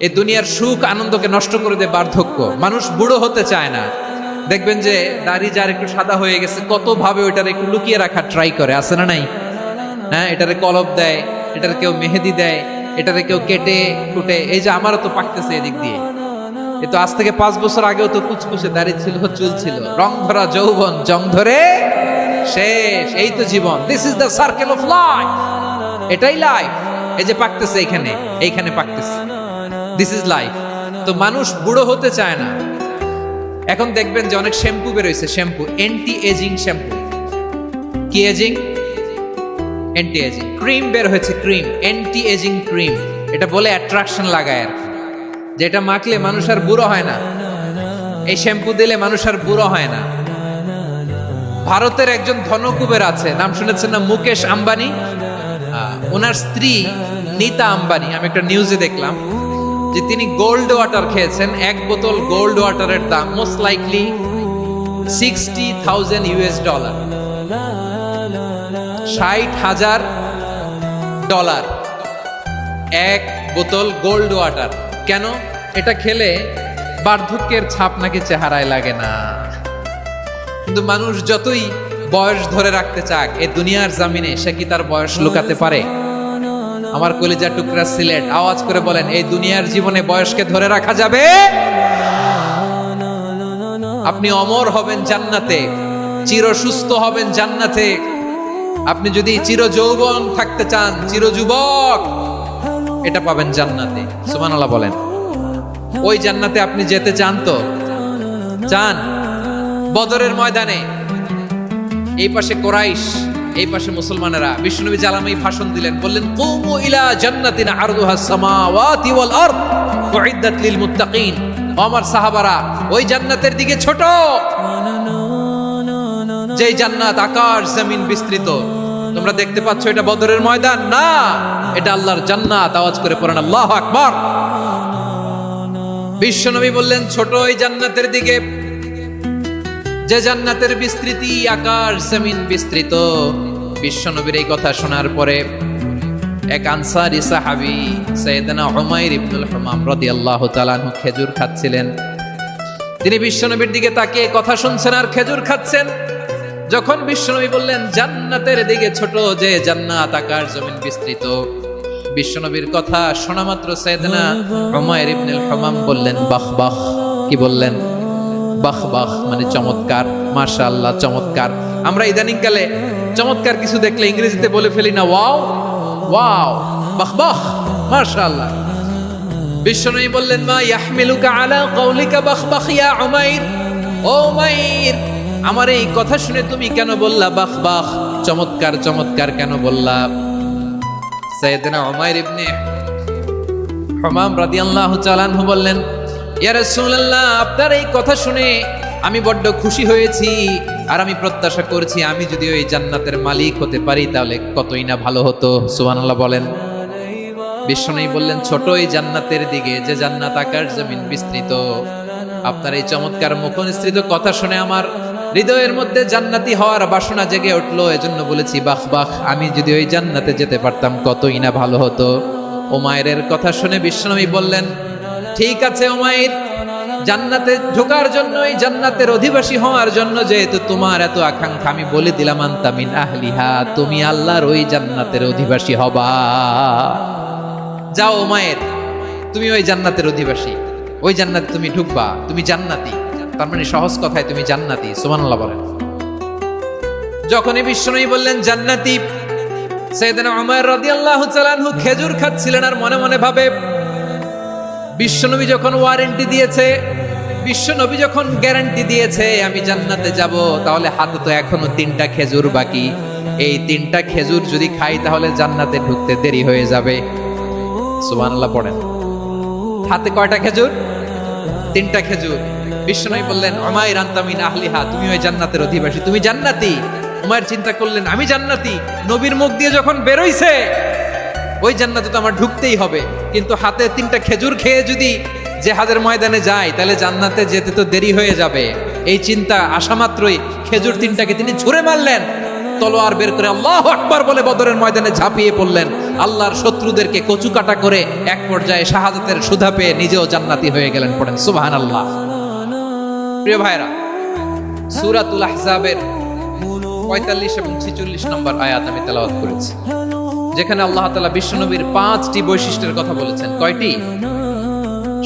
এই দুনিয়ার সুখ আনন্দকে নষ্ট করে দেয় বার্ধক্য। মানুষ বুড়ো হতে চায় না। দেখবেন যে দাড়ি যার একটু সাদা হয়ে গেছে কত ভাবে ওইটার একটু লুকিয়ে রাখার ট্রাই করে, আছে না নাই? হ্যাঁ, এটারে কলপ দেয়, এটার কেউ মেহেদি দেয়, এটারে কেউ কেটে কুটে। এই যে আমারও তো পাকতেছে এদিক দিয়ে, এ তো আজ থেকে 5 বছর আগেও তো কুচকুচে দাড়ি ছিল, চুল ছিল, রং ধরা যৌবন জং ধরে শেষ। এই তো জীবন, this is the circle of life, এটাই লাইফ। এই যে পাকতেছে এইখানে পাকতেছে, দিস ইজ লাইফ। তো মানুষ বুড়ো হতে চায় না। এখন দেখবেন যে অনেক শ্যাম্পু বেরোইছে, শ্যাম্পু অ্যান্টি এজিং শ্যাম্পু। কি এজিং? Anti ageing. ক্রিম বের হয়েছে, ক্রিম অ্যান্টি এজিং ক্রিম। এটা বলে অ্যাট্রাকশন লাগায় আর কি, যেটা মাখলে মানুষ আর বুড়ো হয় না। এই শ্যাম্পু দিলে মানুষ আর বুড়ো হয় না। ভারতের একজন ধনকুবের আছে, নাম শুনেছেন না? মুকেশ আম্বানি। ওনার স্ত্রী নীতা আম্বানি, আমি একটা নিউজে দেখলাম যে তিনি গোল্ড ওয়াটার খেয়েছেন। 1 বোতল গোল্ড ওয়াটারের দাম মোস্ট লাইকলি $60,000 $60,000 1 বোতল গোল্ড ওয়াটার। কেন? এটা খেলে বার্ধক্যের ছাপ নাকি চেহারায় লাগে না। কিন্তু মানুষ যতই বয়স ধরে রাখতে চাক এই দুনিয়ার জামিনে, সে কি তার বয়স লুকাতে পারে? আমার কলিজা টুকরা সিলেট, আওয়াজ করে বলেন, এই দুনিয়ার জীবনে বয়সকে ধরে রাখা যাবে? আপনি অমর হবেন জান্নাতে, চির সুস্থ হবেন জান্নাতে। আপনি যদি চির যৌবন থাকতে চান, চির যুবক, এটা পাবেন জান্নাতে। সুবহানাল্লাহ বলেন। ওই জান্নাতে আপনি যেতে চান তো? চান? বদরের ময়দানে এই পাশে কোরাইশ, এই পাশে মুসলমানেরা, বিশ্বনবী জালামাই ভাষণ দিলেন, বললেন, কুমু ইলা জান্নাতিন আরদুহাস সামাওয়াতি ওয়াল আরদ উইদ্দাত লিল মুত্তাকিন। আমার সাহাবারা, ওই জান্নাতের দিকে ছোট, যেই জান্নাত আকাশ জমিন বিস্তৃত। তোমরা দেখতে পাচ্ছ এটা বদরের ময়দান না, এটা আল্লাহর জান্নাত। আওয়াজ করে পড়েন আল্লাহু আকবার। বিশ্বনবী বললেন, ছোট ওই জান্নাতের দিকে, যে জান্নাতের বিস্তৃতি আকাশ জমিন বিস্তৃত। বিশ্বনবীর এই কথা শোনার পরে এক আনসারী সাহাবী সাইয়েদনা উমাইর ইবনুল হুমাম রাদিয়াল্লাহু তাআলা আনহু খেজুর খাচ্ছিলেন। তিনি বিশ্বনবীর দিকে তাকিয়ে কথা শুনছেন আর খেজুর খাচ্ছেন। যখন বিশ্বনবী বললেন জান্নাতের দিকে ছোট, যে জান্নাত আকাশ জমিন বিস্তৃত, বিশ্বনবীর কথা শোনা মাত্র সাইয়েদনা উমাইর ইবনুল হুমাম বললেন বাহ বাহ। কি বললেন? বাহ বাহ, মানে চমৎকার, মাশাআল্লাহ, চমৎকার। আমরা ইদানিং কালে চমৎকার কিছু দেখলে ইংরেজিতে বলে ফেলি না, ওয়াও ওয়াও, বাহ বাহ, মাশাআল্লাহ। বিশ্বনবী বললেন, মা ইয়াহমিলুকা আলা কওলিকা বাহ বাহ ইয়া উমাইর। ও উমাইর, আমার এই কথা শুনে তুমি কেন বললা বাহ বাহ, চমৎকার চমৎকার কেন বললা? সাইয়েদনা উমাইর ইবনে হুমাম রাদিয়াল্লাহু তাআলা আনহু বললেন, ইয়া রাসূলুল্লাহ, আপনার এই কথা শুনে আমি বড্ড খুশি হয়েছি, আর আমি প্রত্যাশা করছি আমি যদি ওই জান্নাতের মালিক হতে পারি তাহলে কতই না ভালো হতো। সুবহানাল্লাহ বলেন। বিশ্বনবী বললেন, ছোট এই জান্নাতের দিকে, যে জান্নাত আকাশ জমিন বিস্তৃত। আপনার এই চমৎকার মুখনিসৃত কথা শুনে আমার হৃদয়ের মধ্যে জান্নাতি হওয়ার বাসনা জেগে উঠলো, এজন্য বলেছি বাহ বাহ, আমি যদি ওই জান্নাতে যেতে পারতাম কতই না ভালো হতো। উমাইরের কথা শুনে বিশ্বনবী বললেন, ঠিক আছে উমাইর, জান্নাতে ঢোকার জন্য, এই জান্নাতের অধিবাসী হওয়ার জন্য যেহেতু তোমার এত আকাঙ্ক্ষা, আমি বলে দিলাম আনতা মিন আহলিহা, তুমি আল্লাহর ওই জান্নাতের অধিবাসী হবা। যাও উমাইর, তুমি ওই জান্নাতের অধিবাসী, ওই জান্নাতে তুমি ঢুকবা, তুমি জান্নাতি। তার মানে সহজ কথায় তুমি জান্নাতি। সুবহানাল্লাহ বলেন। যখনই বিশ্বনবী বললেন জান্নাতি, সাইয়েদনা উমাইর রাদিয়াল্লাহু তাআলা আনহু খেজুর খাচ্ছিলেন আর মনে মনে ভাবে, বিশ্বনবী যখন ওয়ারেন্টি দিয়েছে, বিশ্বনবী যখন গ্যারান্টি দিয়েছে আমি জান্নাতে যাব, তাহলে হাতে তো এখনো 3টা খেজুর বাকি। এই 3টা খেজুর যদি খাই তাহলে জান্নাতে ঢুকতে দেরি হয়ে যাবে। সুবহানাল্লাহ পড়েন। হাতে কয়টা খেজুর? 3টা খেজুর। বিশ্বনবী বললেন, উমাইর আনতা মিন আহলিহা, তুমি ওই জান্নাতের অধিবাসী, তুমি জান্নাতি। উমাইর চিন্তা করলেন, আমি জান্নাতি, নবীর মুখ দিয়ে যখন বেরোইছে ওই জান্নাতে তো আমার ঢুকতেই হবে, কিন্তু হাতে 3টা খেজুর খেয়ে যদি জিহাদের ময়দানে যায় তাহলে জান্নাতে যেতে তো দেরি হয়ে যাবে। এই চিন্তা আসা মাত্রই খেজুর 3টাকে তিনি ছুঁড়ে মারলেন, তলোয়ার বের করে আল্লাহু আকবার বলে বদরের ময়দানে ঝাঁপিয়ে পড়লেন আল্লাহর শত্রুদেরকে কচুকাটা করে এক পর্যায়ে শাহাদাতের সুধা পেয়ে নিজেও জান্নাতি হয়ে গেলেন। পড়েন সুবহানাল্লাহ। প্রিয় ভাইরা, সূরাতুল আহজাবের 45 এবং 46 নম্বর আয়াত আমি তেলাওয়াত করেছি, যেখানে আল্লাহ তাআলা বিশ্বনবীর 5টি বৈশিষ্ট্যের কথা বলেছেন। কয়টি?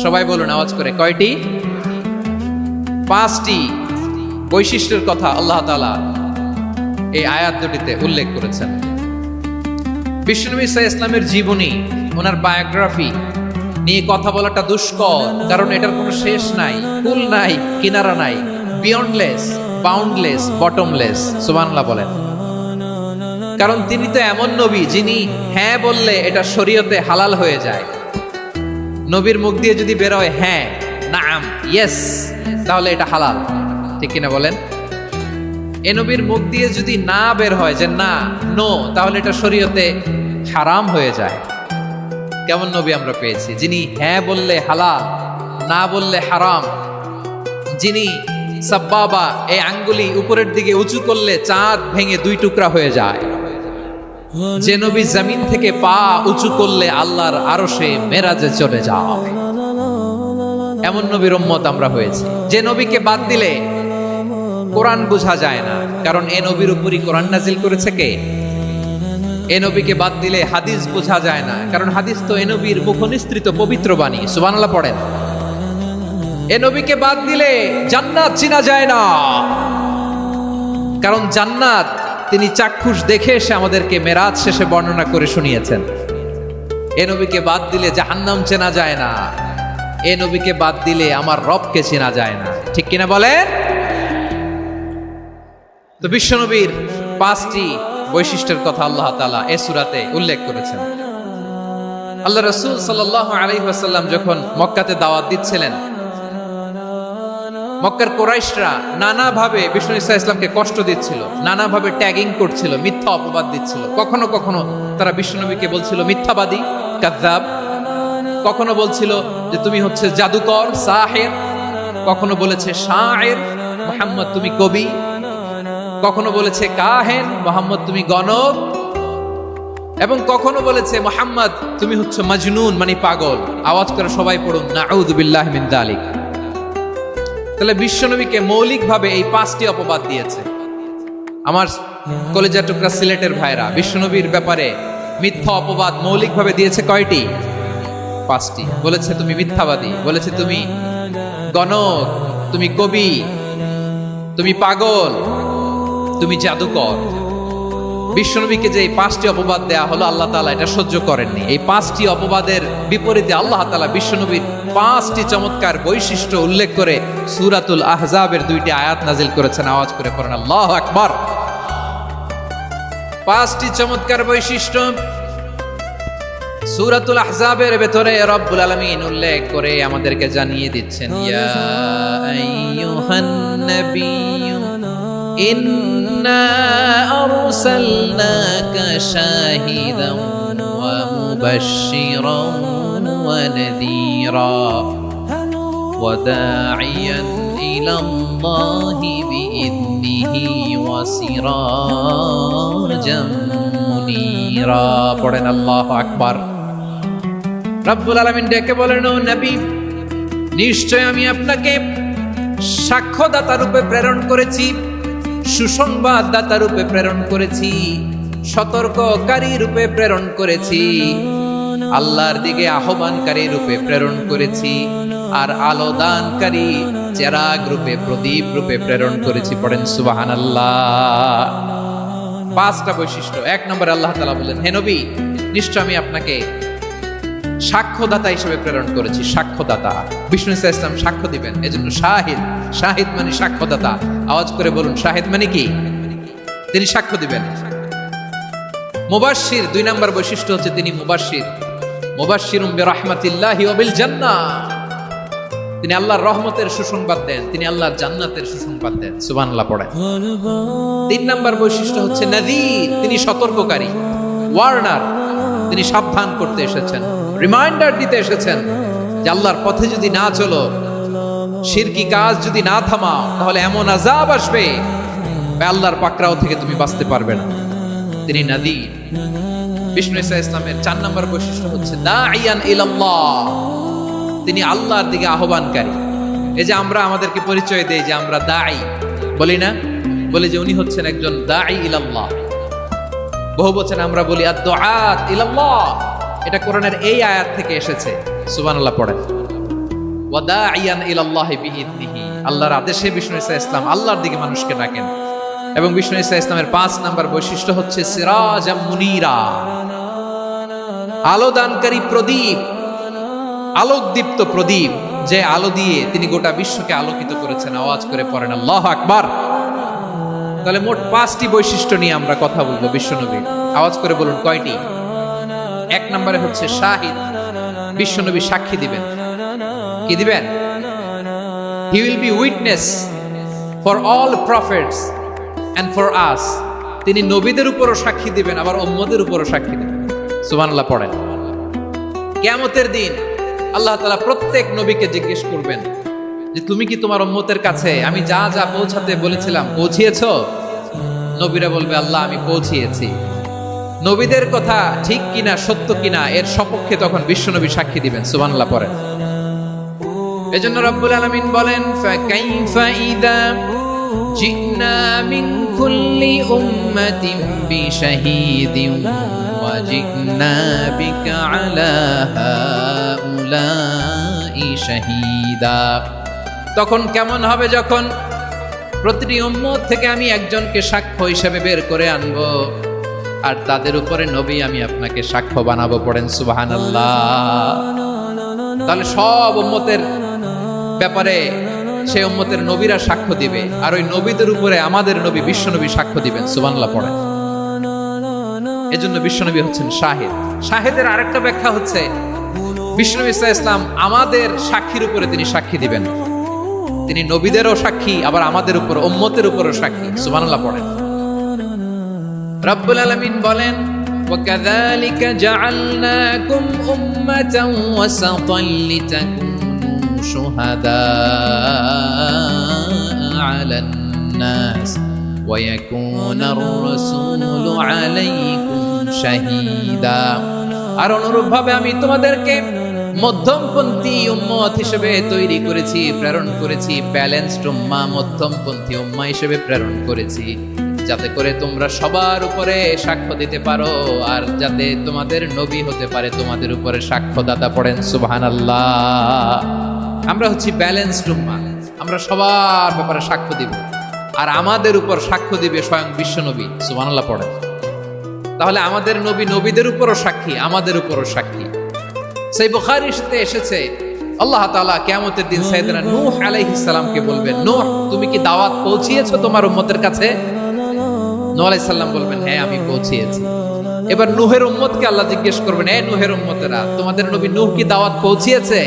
সবাই বলুন আওয়াজ করে, কয়টি? 5টি বৈশিষ্ট্যের কথা আল্লাহ তাআলা এই আয়াত দুটিতে উল্লেখ করেছেন। বিশ্বনবী সাল্লাল্লাহু আলাইহি ইসলামের জীবনী, ওনার বায়োগ্রাফি নিয়ে কথা বলাটা দুষ্কর, কারণ এটার কোনো শেষ নাই, কুল নাই, কিনারা নাই, বিয়ন্ডলেস, বাউন্ডলেস, বটমলেস। সুবহানাল্লাহ বলেন। কারণ তিনি তো এমন নবী যিনি হ্যাঁ বললে এটা শরীয়তে হালাল হয়ে যায়। নবীর মুখ দিয়ে যদি বের হয় হ্যাঁ, নাম, ইয়েস, তাহলে এটা হালাল। ঠিক কিনা বলেন? এ নবীর মুখ দিয়ে যদি না বের হয় যে না, নো, তাহলে এটা শরীয়তে হারাম হয়ে যায়। কেমন নবী আমরা পেয়েছি, যিনি হ্যাঁ বললে হালাল, না বললে হারাম, যিনি সাব্বাবা, এই আঙ্গুলি উপরের দিকে উঁচু করলে চাঁদ ভেঙে 2 টুকরা হয়ে যায়, যে নবী জমিন থেকে পা উঁচু করলে আল্লাহর আরশে মেরাজে চলে যায়, এমন নবীর উম্মত আমরা হয়েছি। যে নবীকে বাদ দিলে কোরআন বোঝা যায় না, কারণ এ নবীর উপরই কোরআন নাজিল করেছে কে? এ নবীকে বাদ দিলে হাদিস বোঝা যায় না, কারণ হাদিস তো এ নবীর মুখনিসৃত পবিত্র বাণী। সুবহানাল্লাহ পড়েন। এ নবীকে বাদ দিলে জান্নাত চিনা যায় না, কারণ জান্নাত তিনি চাক্ষুষ দেখে এসে আমাদেরকে মেরাজ শেষে বর্ণনা করে শুনিয়েছেন। এ নবীকে বাদ দিলে জাহান্নাম চেনা যায় না, এ নবীকে বাদ দিলে আমার রবকে চেনা যায় না। ঠিক কিনা বলেন? তো বিশ্বনবীর 5টি বৈশিষ্ট্যের কথা আল্লাহ তাআলা এই সূরাতে উল্লেখ করেছেন। আল্লাহ রাসূল সাল্লাল্লাহু আলাইহি ওয়াসাল্লাম যখন মক্কাতে দাওয়াত দিচ্ছিলেন, মক্কার কুরাইশরা নানাভাবে বিষ্ণু ঈসা ইসলামকে কষ্ট দিচ্ছিল, নানাভাবে ট্যাগিং করছিল, মিথ্যা অপবাদ দিচ্ছিল। কখনো কখনো তারা বিশ্বনবীকে বলছিল মিথ্যাবাদী, কাযযাব। কখনো বলছিল যে তুমি হচ্ছে জাদুকর, সাহির। কখনো বলেছে শায়ের, মুহাম্মদ তুমি কবি। কখনো বলেছে কাহেন, মুহাম্মদ তুমি গণক। এবং কখনো বলেছে মুহাম্মদ তুমি হচ্ছে মাজনুন, মানে পাগল। আওয়াজ করে সবাই পড়ুন নাউযু বিল্লাহি মিন যালিক। তাহলে বিশ্বনবীকে মৌলিকভাবে এই 5টি অপবাদ দিয়েছে। আমার কলেজা টুকরা সিলেটের ভাইরা, বিশ্বনবীর ব্যাপারে মিথ্যা অপবাদ মৌলিকভাবে দিয়েছে কয়টি? 5টি। বলেছে তুমি মিথ্যাবাদী, বলেছে তুমি গণক, তুমি কবি, তুমি পাগল, তুমি জাদুকর। বিশ্বনবীকে যে এই 5টি অপবাদ দেয়া হলো, আল্লাহ তাআলা এটা সহ্য করেননি। এই 5টি অপবাদের বিপরীতে আল্লাহ তাআলা বিশ্বনবীর 5টি চমৎকার বৈশিষ্ট্য উল্লেখ করে সূরাতুল আহজাবের 2টি আয়াত নাজিল করেছেন। আওয়াজ করে পড়েন আল্লাহু আকবার। 5টি চমৎকার বৈশিষ্ট্য সূরাতুল আহজাবের ভেতরে রব্বুল আলামিন উল্লেখ করে আমাদেরকে জানিয়ে দিচ্ছেন, ইয়া আইয়ুহান নাবিয়্যু ইন্না আরসালনাকা শাহিদান ওয়া মুবাশশিরান ওয়া নাযীরা ওয়া দাঈয়ান ইলাল্লাহি বিইذনিহি ওয়া সিরাজাম মুনীরা। পড়েন আল্লাহু আকবার। রব্বুল আলামিন ডেকে বলেন, ও নবী, নিশ্চয় আমি আপনাকে সাক্ষ্যদাতা রূপে প্রেরণ করেছি, সুসংবাদদাতা রূপে প্রেরণ করেছি, সতর্ককারী রূপে প্রেরণ করেছি, আল্লাহর দিকে আহ্বানকারী রূপে প্রেরণ করেছি, আর আলো দানকারী চেরাগ রূপে, প্রদীপ রূপে প্রেরণ করেছি। পড়েন সুবহানাল্লাহ। 5টা বৈশিষ্ট্য। 1 নম্বরে আল্লাহ তাআলা বলেন, হে নবী, নিশ্চয় আমি আপনাকে সাক্ষ্যদাতা হিসেবে প্রেরণ করেছি। সাক্ষ্যদাতা, বিষ্ণু ঈসা ইসলাম সাক্ষ্য দিবেন, এজন্য শাহিদ। শাহিদ মানে সাক্ষ্যদাতা। আওয়াজ করে বলুন, শাহিদ মানে কি? তিনি সাক্ষ্য দিবেন। মুবাশশির, 2 নম্বর বৈশিষ্ট্য হচ্ছে তিনি মুবাশশির। মুবাশশিরুম বিরাহমাতিল্লাহি ওয়া বিল জান্নাহ। তিনি আল্লাহর রহমতের সুসংবাদ দেন, তিনি আল্লাহর জান্নাতের সুসংবাদ দেন। সুবহানাল্লাহ পড়েন। 3 নম্বর বৈশিষ্ট্য হচ্ছে নাযীর, তিনি সতর্ককারী, ওয়ার্নার। তিনি সাবধান করতে এসেছেন, রিমাইন্ডার দিতে এসেছেন যে আল্লাহর পথে যদি না চলো, শিরকি কাজ যদি না থামাও, তাহলে এমন আযাব আসবে আল্লাহর পাকড়াও থেকে তুমি বাঁচতে পারবে না। তিনি নাযীর। বিষ্ণু ঈসা ইসলামের 4 নম্বর বৈশিষ্ট্য হচ্ছে দাঈয়ান ইলাল্লাহ, তিনি আল্লাহর দিকে আহ্বানকারী। এই যে আমরা আমাদেরকে পরিচয় দেই যে আমরা দাঈ, বলি না, বলি যে উনি হচ্ছেন একজন দাঈ ইলাল্লাহ। বহু বচনে আমরা বলি আদ-দুআত ইলাল্লাহ, এটা কোরআনের এই আয়াত থেকে এসেছে। সুবহানাল্লাহ পড়েন। ওয়া দাঈয়ান ইলাল্লাহি বিইذনিহি, আল্লাহর আদেশে বিষ্ণু ঈসা ইসলাম আল্লাহর দিকে মানুষকে ডাকেন। এবং বিষ্ণু ঈসা ইসলামের 5 নম্বর বৈশিষ্ট্য হচ্ছে সিরাজাম মুনীরা, আলোদানকারী প্রদীপ, আলোকদীপ্ত প্রদীপ, যে আলো দিয়ে তিনি গোটা বিশ্বকে আলোকিত করেছেন। আওয়াজ করে পড়েন আল্লাহু আকবার। তাহলে মোট 5টি বৈশিষ্ট্য নিয়ে আমরা কথা বলবো বিশ্বনবী। আওয়াজ করে বলুন কয়টি? 1 নম্বরে হচ্ছে শাহিদ, বিশ্বনবী সাক্ষী দিবেন। কি দিবেন? He will be witness for all prophets and for us, তিনি নবীদের উপরও সাক্ষী দিবেন, আবার উম্মতের উপরও সাক্ষী দিবেন। সুবহানাল্লাহ পড়েন। কিয়ামতের দিন আল্লাহ তাআলা প্রত্যেক নবীকে জিজ্ঞেস করবেন যে তুমি কি তোমার উম্মতের কাছে আমি যা যা পৌঁছাতে বলেছিলাম পৌঁছিয়েছো? নবীরা বলবে আল্লাহ আমি পৌঁছিয়েছি। নবীদের কথা ঠিক কিনা, সত্য কিনা, এর সপক্ষে তখন বিশ্বনবী সাক্ষী দিবেন। সুবহানাল্লাহ পড়েন। এজন্য রব্বুল আলামিন বলেন ফাকাইফা ইযা জিনা মিন কুল্লি উম্মাতিন বিশাহীদিন ওয়া জিনা বিকা আলা হাউলাই শাহীদা। তখন কেমন হবে যখন প্রতিটি উম্মত থেকে আমি একজনকে সাক্ষ্য হিসেবে বের করে আনবো, আর তাদের উপরে নবী আমি আপনাকে সাক্ষ্য বানাবো। পড়েন সুবহানাল্লাহ। তাহলে সব উম্মতের ব্যাপারে সেই উম্মতের নবীরা সাক্ষ্য দিবে, আর ওই নবীদের উপরে আমাদের নবী বিশ্বনবী সাক্ষ্য দিবেন। সুবহানাল্লাহ পড়েন। এজন্য বিশ্বনবী হচ্ছেন শাহিদ। শাহিদের আরেকটা ব্যাখ্যা হচ্ছে বিশ্বনবী সাল্লাল্লাহু আলাইহি ওয়াসাল্লাম আমাদের সাক্ষীর উপরে তিনি সাক্ষী দিবেন। তিনি নবীদেরও সাক্ষী, আবার আমাদের উপর উম্মতের উপরও সাক্ষী। সুবহানাল্লাহ পড়েন। রব্বুল আলামিন বলেন وَكَذَلِكَ جَعَلْنَاكُمْ أُمَّةً وَسَطًا لِتَكُونُوا شُهَدَاءَ عَلَى النَّاسِ وَيَكُونَ الرَّسُولُ عَلَيْكُمْ شَهِيدًا। আর অনুরূপভাবে আমি তোমাদেরকে মধ্যমপন্থী উম্মত হিসেবে তৈরি করেছি, প্রেরণ করেছি। ব্যালেন্সড উম্মাহ, মধ্যমপন্থী উম্মাহ হিসেবে প্রেরণ করেছি, যাতে করে তোমরা সবার উপরে সাক্ষ্য দিতে পারো, আর যাতে তোমাদের নবী হতে পারে তোমাদের উপরে সাক্ষ্যদাতা। পড়েন সুবহানাল্লাহ। আমরা হচ্ছি ব্যালেন্সড উম্মাহ, আমরা সবার ব্যাপারে সাক্ষ্য দিব, আর আমাদের উপর সাক্ষ্য দিবে স্বয়ং বিশ্বনবী। সুবহানাল্লাহ পড়েন। তাহলে আমাদের নবী নবীদের উপরও সাক্ষী, আমাদের উপরও সাক্ষী। সেই বুখারীতে এসেছে আল্লাহ তাআলা কিয়ামতের দিন সাইয়েদনা নূহ আলাইহিস সালামকে বলবেন, নূহ তুমি কি দাওয়াত পৌঁছিয়েছো তোমার উম্মতের কাছে? নূহ আলাইহিস সালাম বলবেন হ্যাঁ আমি পৌঁছিয়েছি। এবার নূহের উম্মতকে আল্লাহ জিজ্ঞেস করবেন, এ নূহের উম্মতেরা তোমাদের নবী নূহ কি দাওয়াত পৌঁছিয়েছে?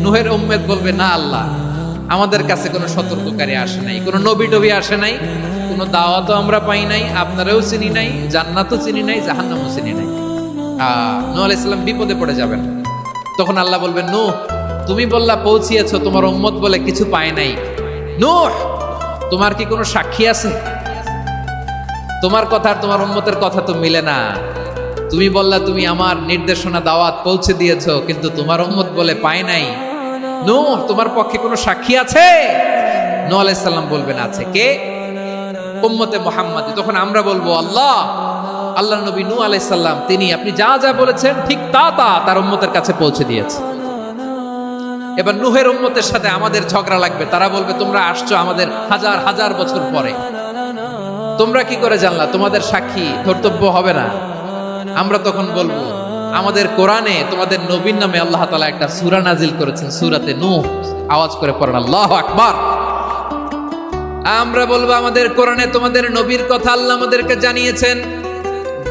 নূহের উম্মত বলবে না আল্লাহ, আমাদের কাছে কোনো সতর্ককারী আসে নাই, কোনো নবী টবি আসে নাই, কোনো দাওয়াতও আমরা পাই নাই, আপনারাও চিনি নাই, জান্নাতও চিনি নাই, জাহান্নামও চিনি নাই। নূহ আলাইহিস সালাম বিপদে পড়ে যাবেন। তখন আল্লাহ বলবেন নূহ তুমি বললা পৌঁছিয়েছো, তোমার উম্মত বলে কিছু পায় নাই। নূহ তোমার কি কোনো সাক্ষী আছে? তোমার কথা আর তোমার উম্মতের কথা তো মিলে না। তুমি বললা তুমি আমার নির্দেশনা দাওয়াত পৌঁছে দিয়েছো, কিন্তু তোমার উম্মত বলে পায় নাই। নূহ তোমার পক্ষে কোনো সাক্ষী আছে? নূহ আলাইহিস সালাম বলবেন আছে। কে? উম্মতে মুহাম্মাদি। তখন আমরা বলবো আল্লাহ, আল্লাহর নবী নূহ আলাইহিস সালাম তিনি আপনি যা যা বলেছেন ঠিক তা তা তার উম্মতের কাছে পৌঁছে দিয়েছে। এবার নূহের উম্মতের সাথে আমাদের ঝগড়া লাগবে। তারা বলবে তোমরা আসছো আমাদের হাজার হাজার বছর পরে, তোমরা কি করে জানলা? তোমাদের সাক্ষী ধর্তব্য হবে না। আমরা তখন বলবো আমাদের কোরআনে তোমাদের নবীর নামে আল্লাহ তাআলা একটা সূরা নাজিল করেছেন, সূরাতে নূহ। আওয়াজ করে পড়েন আল্লাহু আকবার। আমরা বলবো আমাদের কোরআনে তোমাদের নবীর কথা আল্লাহ আমাদেরকে জানিয়েছেন,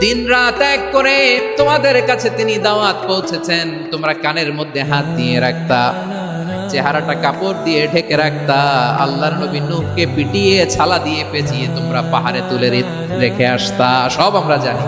দিন রাত এক করে তোমাদের কাছে তিনি দাওয়াত পৌঁছেছেন। তোমরা কানের মধ্যে হাত দিয়ে রাখতা, চেহারাটা কাপড় দিয়ে ঢেকে রাখতা, আল্লাহর নবী নূহকে পিটিয়ে ছালা দিয়ে পেঁচিয়ে তোমরা পাহাড়ে তুলে রেখে আসতা। সব আমরা জানি।